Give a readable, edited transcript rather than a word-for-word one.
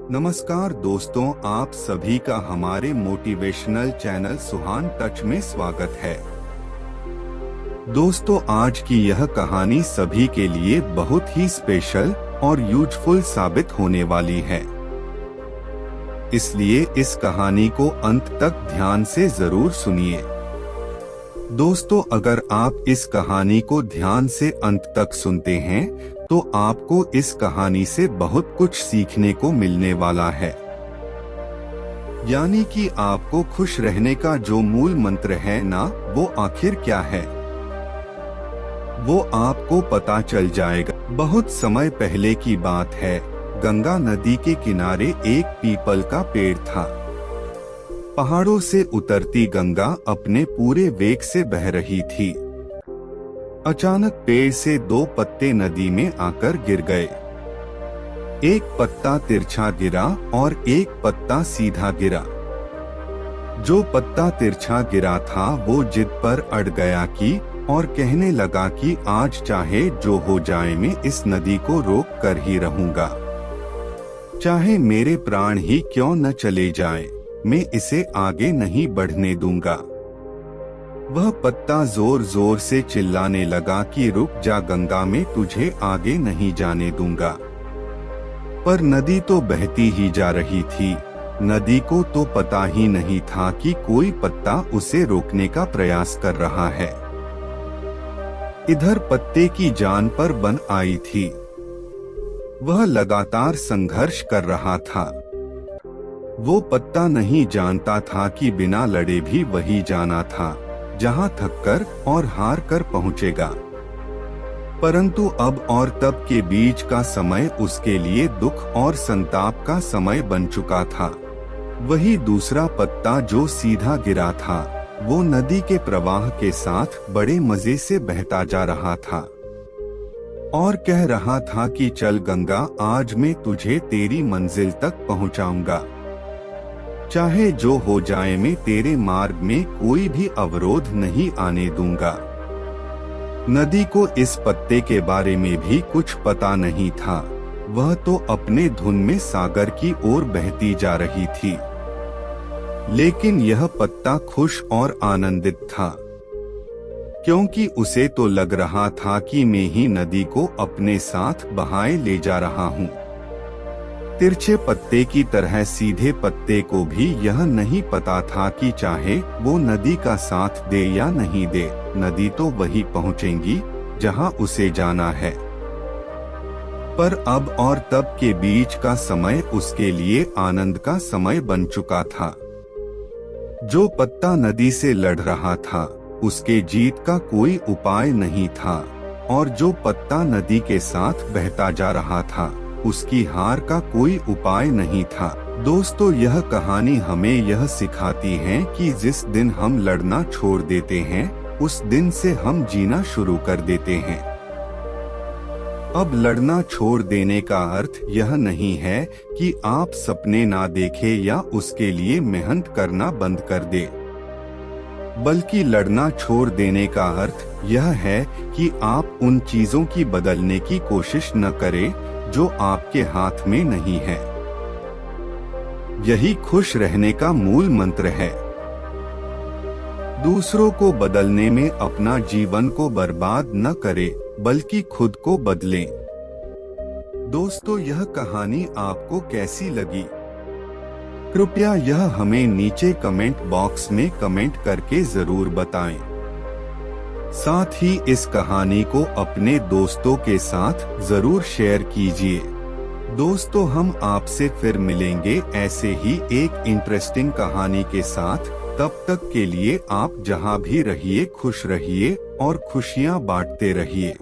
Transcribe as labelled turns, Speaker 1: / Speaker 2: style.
Speaker 1: नमस्कार दोस्तों, आप सभी का हमारे मोटिवेशनल चैनल सुहान टच में स्वागत है। दोस्तों, आज की यह कहानी सभी के लिए बहुत ही स्पेशल और यूजफुल साबित होने वाली है, इसलिए इस कहानी को अंत तक ध्यान से जरूर सुनिए। दोस्तों, अगर आप इस कहानी को ध्यान से अंत तक सुनते हैं तो आपको इस कहानी से बहुत कुछ सीखने को मिलने वाला है। यानी कि आपको खुश रहने का जो मूल मंत्र है ना, वो आखिर क्या है, वो आपको पता चल जाएगा। बहुत समय पहले की बात है, गंगा नदी के किनारे एक पीपल का पेड़ था। पहाड़ों से उतरती गंगा अपने पूरे वेग से बह रही थी। अचानक पेड़ से दो पत्ते नदी में आकर गिर गए। एक पत्ता तिरछा गिरा और एक पत्ता सीधा गिरा। जो पत्ता तिरछा गिरा था वो जिद पर अड़ गया कि और कहने लगा कि आज चाहे जो हो जाए, मैं इस नदी को रोक कर ही रहूंगा। चाहे मेरे प्राण ही क्यों न चले जाए, मैं इसे आगे नहीं बढ़ने दूंगा। वह पत्ता जोर जोर से चिल्लाने लगा कि रुक जा गंगा, मैं तुझे आगे नहीं जाने दूंगा। पर नदी तो बहती ही जा रही थी। नदी को तो पता ही नहीं था कि कोई पत्ता उसे रोकने का प्रयास कर रहा है। इधर पत्ते की जान पर बन आई थी। वह लगातार संघर्ष कर रहा था। वो पत्ता नहीं जानता था कि बिना लड़े भी वही जाना था जहां थककर और हार कर पहुंचेगा। परंतु अब और तब के बीच का समय उसके लिए दुख और संताप का समय बन चुका था। वही दूसरा पत्ता जो सीधा गिरा था, वो नदी के प्रवाह के साथ बड़े मजे से बहता जा रहा था और कह रहा था कि चल गंगा, आज मैं तुझे तेरी मंजिल तक पहुंचाऊंगा। चाहे जो हो जाए, मैं तेरे मार्ग में कोई भी अवरोध नहीं आने दूंगा। नदी को इस पत्ते के बारे में भी कुछ पता नहीं था। वह तो अपने धुन में सागर की ओर बहती जा रही थी। लेकिन यह पत्ता खुश और आनंदित था, क्योंकि उसे तो लग रहा था कि मैं ही नदी को अपने साथ बहाए ले जा रहा हूँ। तिरछे पत्ते की तरह सीधे पत्ते को भी यह नहीं पता था कि चाहे वो नदी का साथ दे या नहीं दे, नदी तो वही पहुंचेगी जहां उसे जाना है। पर अब और तब के बीच का समय उसके लिए आनंद का समय बन चुका था। जो पत्ता नदी से लड़ रहा था, उसके जीत का कोई उपाय नहीं था, और जो पत्ता नदी के साथ बहता जा रहा था, उसकी हार का कोई उपाय नहीं था। दोस्तों, यह कहानी हमें यह सिखाती है कि जिस दिन हम लड़ना छोड़ देते हैं, उस दिन से हम जीना शुरू कर देते हैं। अब लड़ना छोड़ देने का अर्थ यह नहीं है कि आप सपने ना देखें या उसके लिए मेहनत करना बंद कर दे, बल्कि लड़ना छोड़ देने का अर्थ यह है कि आप उन चीजों की बदलने की कोशिश न करें जो आपके हाथ में नहीं है। यही खुश रहने का मूल मंत्र है। दूसरों को बदलने में अपना जीवन को बर्बाद न करें, बल्कि खुद को बदलें। दोस्तों, यह कहानी आपको कैसी लगी? कृपया यह हमें नीचे कमेंट बॉक्स में कमेंट करके जरूर बताएं। साथ ही इस कहानी को अपने दोस्तों के साथ जरूर शेयर कीजिए। दोस्तों, हम आपसे फिर मिलेंगे ऐसे ही एक इंटरेस्टिंग कहानी के साथ। तब तक के लिए आप जहां भी रहिए खुश रहिए और खुशियां बांटते रहिए।